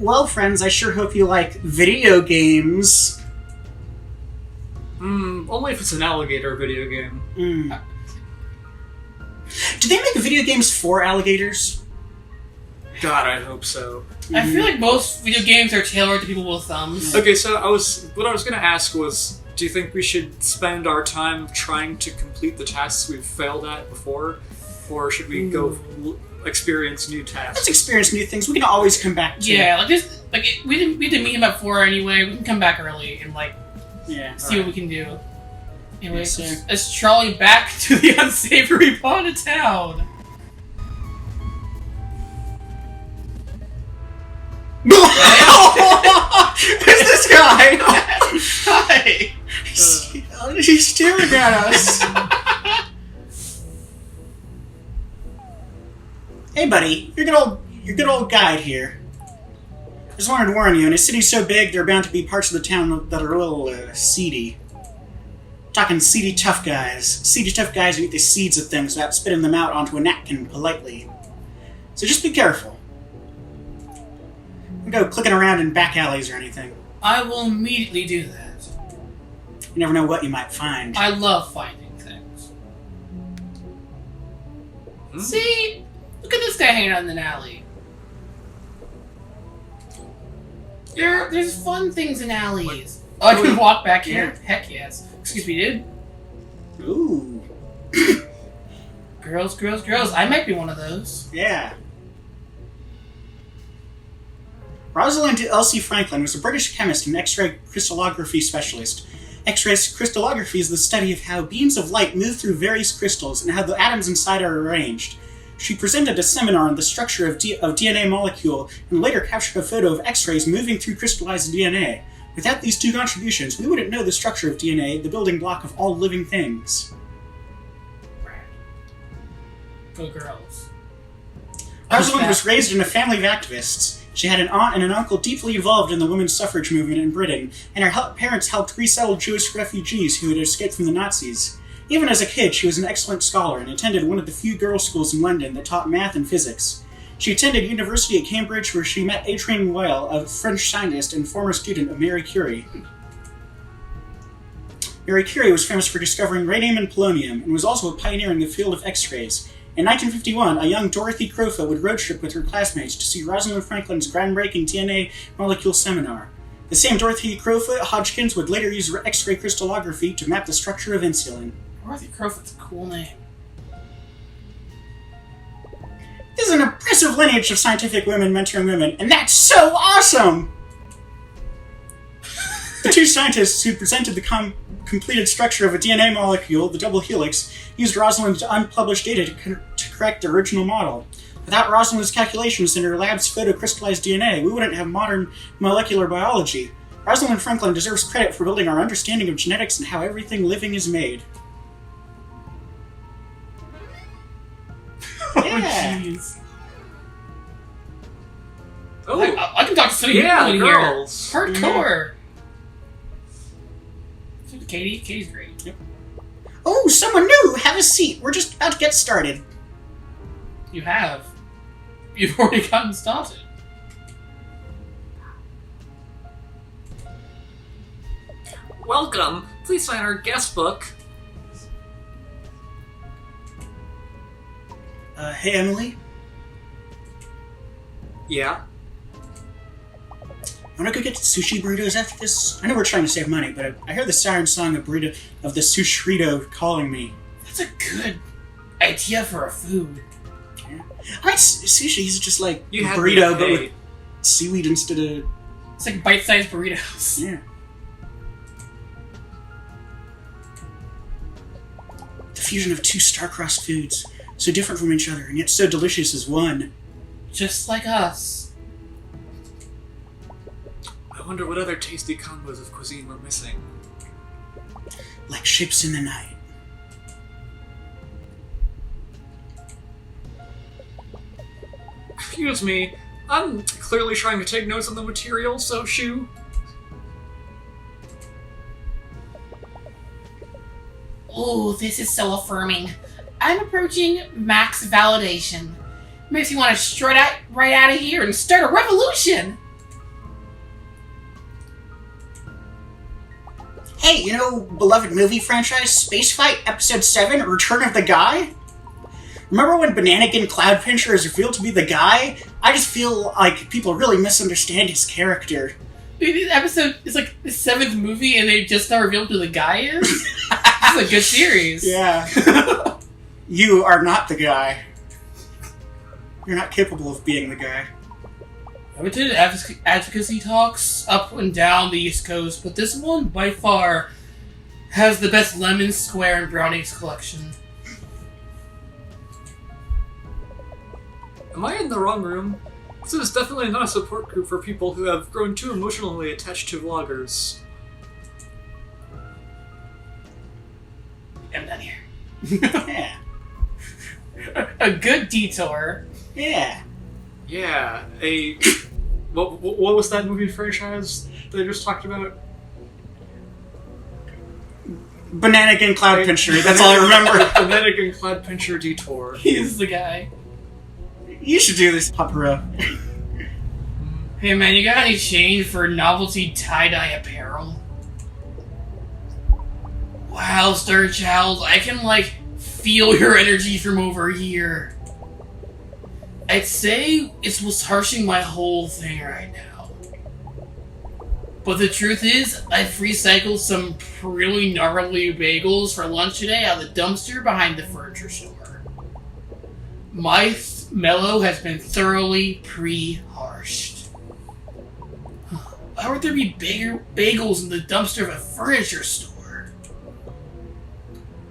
Well, friends, I sure hope you like video games. Only if it's an alligator video game. Do they make video games for alligators? God, I hope so. I feel like most video games are tailored to people with thumbs. Okay, so what I was going to ask was, do you think we should spend our time trying to complete the tasks we've failed at before? Or should we go experience new tasks? Let's experience new things. We can always come back to Yeah, we didn't meet him at 4 anyway. We can come back early and see what we can do. Anyway, let's trolley back to the unsavory part of town. Who's this guy? Hi. He's staring at us. Hey, buddy. Your good old guide here. I just wanted to warn you, in a city so big, there are bound to be parts of the town that are a little seedy. Talking seedy tough guys. Seedy tough guys who eat the seeds of things without spitting them out onto a napkin politely. So just be careful. Don't go clicking around in back alleys or anything. I will immediately do that. You never know what you might find. I love finding things. See? Look at this guy hanging out in an alley. There's fun things in alleys. Oh, I can walk back here? Heck yes. Excuse me, dude. Ooh. Girls. I might be one of those. Yeah. Rosalind Elsie Franklin was a British chemist and X-ray crystallography specialist. X-ray crystallography is the study of how beams of light move through various crystals and how the atoms inside are arranged. She presented a seminar on the structure of DNA molecule and later captured a photo of X-rays moving through crystallized DNA. Without these two contributions, we wouldn't know the structure of DNA, the building block of all living things. Go girls. Rosalind was raised in a family of activists. She had an aunt and an uncle deeply involved in the women's suffrage movement in Britain, and her parents helped resettle Jewish refugees who had escaped from the Nazis. Even as a kid, she was an excellent scholar and attended one of the few girls' schools in London that taught math and physics. She attended university at Cambridge, where she met Adrien Weil, a French scientist and former student of Marie Curie. Marie Curie was famous for discovering radium and polonium, and was also a pioneer in the field of X-rays. In 1951, a young Dorothy Crowfoot would road trip with her classmates to see Rosalind Franklin's groundbreaking DNA molecule seminar. The same Dorothy Crowfoot Hodgkins would later use X-ray crystallography to map the structure of insulin. Dorothy Crowfoot's a cool name. This is an impressive lineage of scientific women mentoring women, and that's so awesome! The two scientists who presented the completed structure of a DNA molecule, the double helix, used Rosalind's unpublished data to correct the original model. Without Rosalind's calculations and her lab's photocrystallized DNA, we wouldn't have modern molecular biology. Rosalind Franklin deserves credit for building our understanding of genetics and how everything living is made. Yeah. Jeez. Oh, I can talk to some people in girls. Here. Hardcore. Katie's great. Yep. Oh, someone new! Have a seat. We're just about to get started. You have. You've already gotten started. Welcome. Please sign our guest book. Hey, Emily? Yeah? Wanna go get sushi burritos after this? I know we're trying to save money, but I heard the siren song of the sushirito calling me. That's a good idea for a food. Yeah. I like sushi is just like You had burrito, me but with paid. seaweed instead of... It's like bite-sized burritos. Yeah. The fusion of two star-crossed foods, so different from each other, and yet so delicious as one. Just like us. I wonder what other tasty combos of cuisine we're missing. Like ships in the night. Excuse me, I'm clearly trying to take notes on the material, so shoo. Oh, this is so affirming. I'm approaching max validation. Makes me want to strut out right out of here and start a revolution. Hey, you know, beloved movie franchise, Spacefight Episode 7, Return of the Guy? Remember when Bananakin Cloudpincher is revealed to be the guy? I just feel like people really misunderstand his character. Dude, this episode is like the 7th movie and they just now revealed who the guy is? This is a good series. Yeah. You are not the guy. You're not capable of being the guy. We did advocacy talks up and down the East Coast, but this one, by far, has the best lemon, square, and brownies collection. Am I in the wrong room? This is definitely not a support group for people who have grown too emotionally attached to vloggers. I'm done here. Yeah. A good detour. Yeah. Yeah, what was that movie franchise they just talked about? Bananakin Cloudpincher, that's all I remember. Bananakin Cloudpincher Detour. He's the guy. You should do this, Potpo Ro. Hey man, you got any change for novelty tie-dye apparel? Wow, Star Child, I can, feel your energy from over here. I'd say it's what's harshing my whole thing right now. But the truth is, I've recycled some really gnarly bagels for lunch today out of the dumpster behind the furniture store. My mellow has been thoroughly pre-harshed. Why would there be bigger bagels in the dumpster of a furniture store?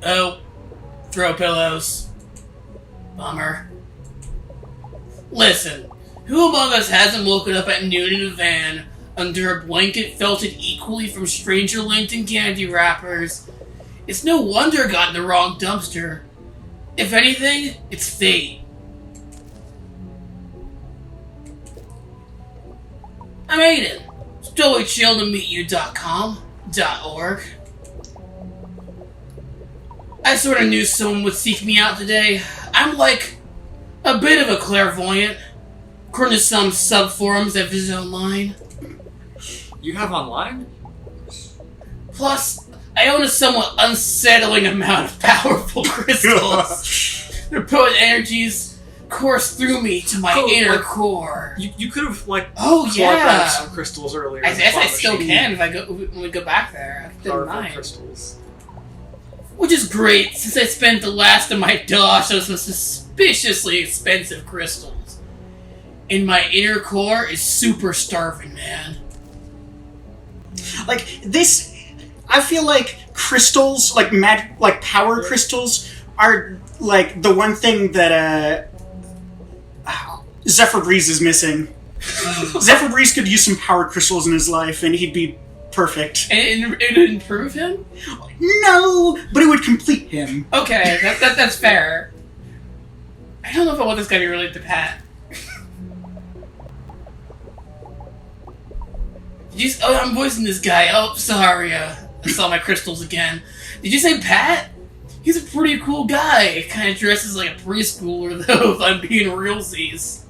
Oh, throw pillows. Bummer. Listen, who among us hasn't woken up at noon in a van under a blanket felted equally from stranger lint and candy wrappers? It's no wonder I got in the wrong dumpster. If anything, it's fate. I'm Aiden. It's totally chill to meet you.com.org. I sort of knew someone would seek me out today. I'm a bit of a clairvoyant, according to some sub-forums that visit online. You have online? Plus, I own a somewhat unsettling amount of powerful crystals. Their potent energies course through me to my inner core. You could have, clawed yeah, back some crystals earlier. I guess I still can when we go back there. I didn't mind. Crystals. Which is great, since I spent the last of my dosh on some suspiciously expensive crystals. And my inner core is super starving, man. This, I feel like crystals, power crystals, are, the one thing that, Zephyr Breeze is missing. Zephyr Breeze could use some power crystals in his life, and he'd be perfect. And it would improve him? No, but it would complete him. Okay, that's fair. I don't know if I want this guy to be related to Pat. I'm voicing this guy. Oh, sorry. I saw my crystals again. Did you say Pat? He's a pretty cool guy. Kind of dresses like a preschooler, though, if I'm being realsies.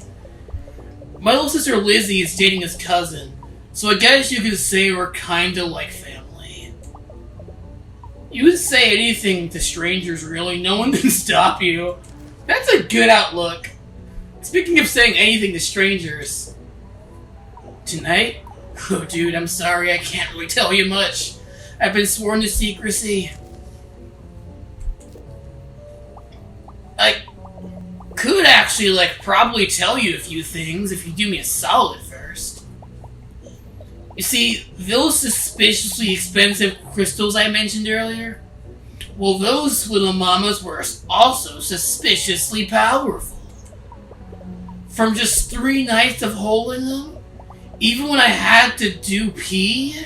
My little sister Lizzie is dating his cousin, so I guess you could say we're kinda like family. You would say anything to strangers, really. No one can stop you. That's a good outlook. Speaking of saying anything to strangers, tonight? Oh, dude, I'm sorry, I can't really tell you much. I've been sworn to secrecy. I could actually, probably tell you a few things if you do me a solid first. You see, those suspiciously expensive crystals I mentioned earlier? Well, those little mamas were also suspiciously powerful. From just 3 nights of holding them, even when I had to do pee,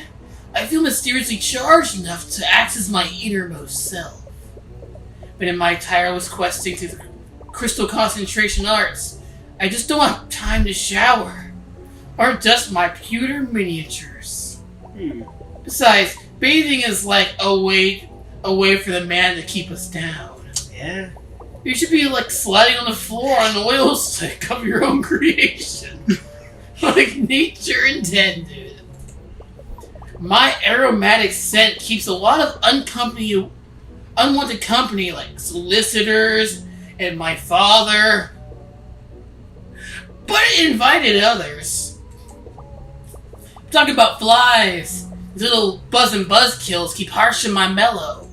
I feel mysteriously charged enough to access my innermost self. But in my tireless questing through the crystal concentration arts, I just don't have time to shower or dust my pewter miniatures. Besides, bathing is like a way for the man to keep us down. Yeah. You should be sliding on the floor on an oil slick of your own creation. Like nature intended. My aromatic scent keeps a lot of unwanted company, like solicitors and my father. But it invited others. Talking about flies. These little buzz and buzzkills keep harshing my mellow.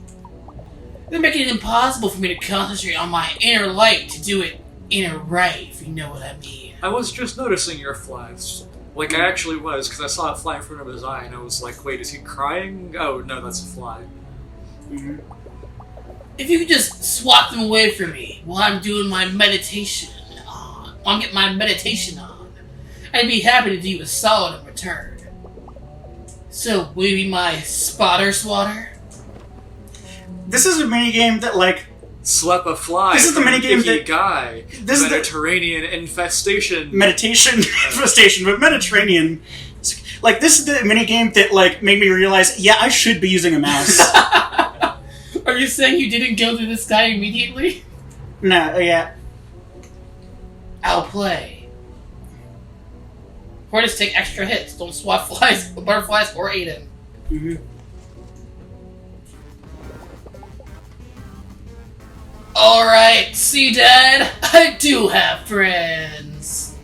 They're making it impossible for me to concentrate on my inner light to do it inner right, if you know what I mean. I was just noticing your flies. Like, I actually was, because I saw it fly in front of his eye, and I was like, wait, is he crying? Oh, no, that's a fly. Mm-hmm. If you could just swap them away from me while I'm doing my meditation while I'm getting my meditation on, I'd be happy to do you a solid in return. So, will you be my spotter swatter? This is a minigame that, like... Slap a fly. This is the minigame that... guy. This Mediterranean infestation. Meditation infestation, but Mediterranean... Like, this is the minigame that, like, made me realize, yeah, I should be using a mouse. Are you saying you didn't go through this guy immediately? No, yeah. I'll play. Or just take extra hits. Don't swap flies, butterflies, or Aiden. Mm-hmm. Alright, see, Dad? I do have friends.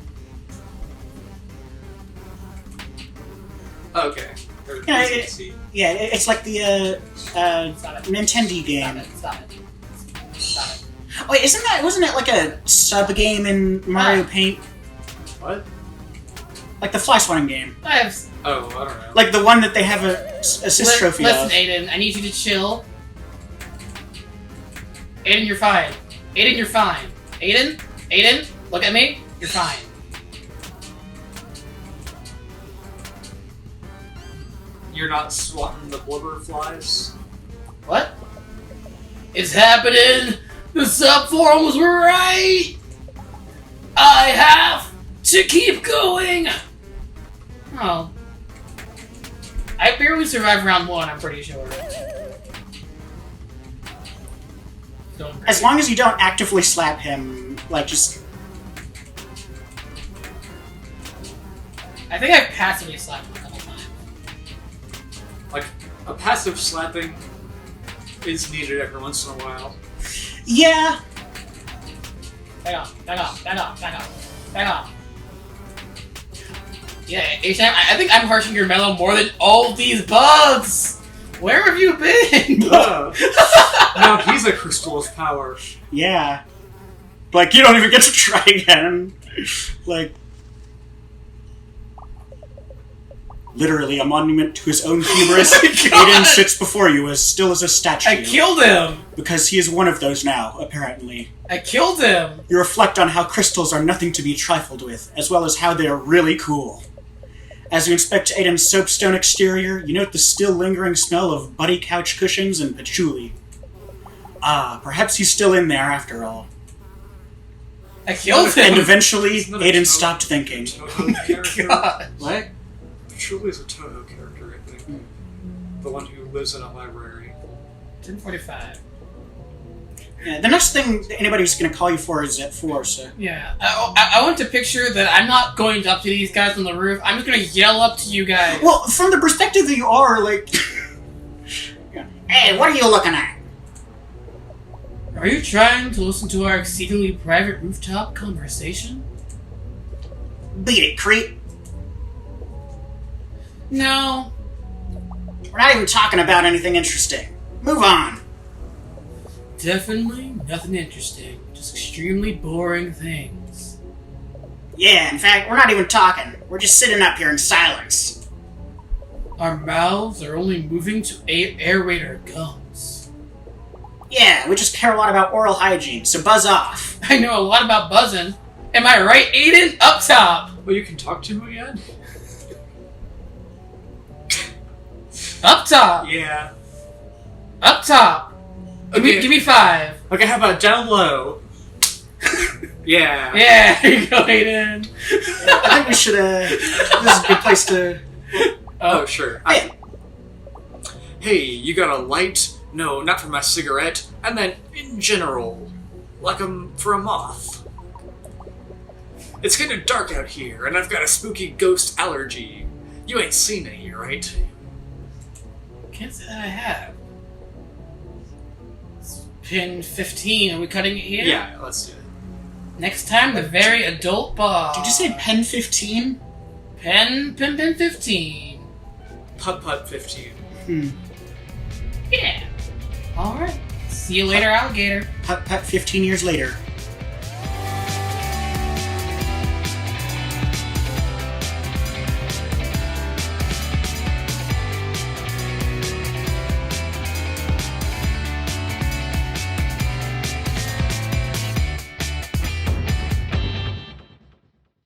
Okay. Yeah, it's like the Nintendo game. Stop it. Wait, wasn't it like a sub game in Mario Paint? What? Like the fly swatting game. I have... Oh, I don't know. Like the one that they have a assist trophy Listen, of. Aiden, I need you to chill. Aiden, you're fine. Aiden, you're fine. Aiden, look at me. You're fine. You're not swatting the blubber flies? What? It's happening! The sub-forum was right! I have to keep going! Oh. I barely survived round 1, I'm pretty sure. As long as you don't actively slap him, like, just... I think I've passively slapped him a couple times. Like, a passive slapping is needed every once in a while. Yeah. Back off. Yeah, H-Time, I think I'm harshing your mellow more than all these bugs! Where have you been? Now he's a crystal of power. Yeah. Like, you don't even get to try again. Like... Literally a monument to his own hubris. Aiden sits before you as still as a statue. I killed him! Because he is one of those now, apparently. I killed him! You reflect on how crystals are nothing to be trifled with, as well as how they are really cool. As you inspect Aiden's soapstone exterior, you note the still lingering smell of buddy couch cushions and patchouli. Ah, perhaps he's still in there after all. I killed him! And eventually, Aiden stopped thinking. God. What? Patchouli is a Toho character, I think. The one who lives in a library. 10:45. Yeah, the next thing anybody's going to call you for is at 4, so... Yeah. I want to picture that I'm not going up to these guys on the roof. I'm just going to yell up to you guys. Well, from the perspective that you are, like... Hey, what are you looking at? Are you trying to listen to our exceedingly private rooftop conversation? Beat it, creep. No. We're not even talking about anything interesting. Move on. Definitely nothing interesting. Just extremely boring things. Yeah, in fact, we're not even talking. We're just sitting up here in silence. Our mouths are only moving to aerate our gums. Yeah, we just care a lot about oral hygiene, so buzz off. I know a lot about buzzing. Am I right, Aiden? Up top! Well, you can talk to him again? Up top! Yeah. Up top! Okay. Give me 5. Okay, how about down low? Yeah. Yeah, here you go, Aiden. I think we should, this is a good place to... Oh, sure. Hey. Hey, you got a light? No, not for my cigarette. And then, in general, like for a moth. It's kinda dark out here, and I've got a spooky ghost allergy. You ain't seen any, right? can't say that I have. It's pin 15. Are we cutting it here? Yeah, let's do it. Next time, the very adult bar. Did you say pen 15? Pin 15. Putt 15. Yeah. Alright. See you later, alligator. Putt 15 years later.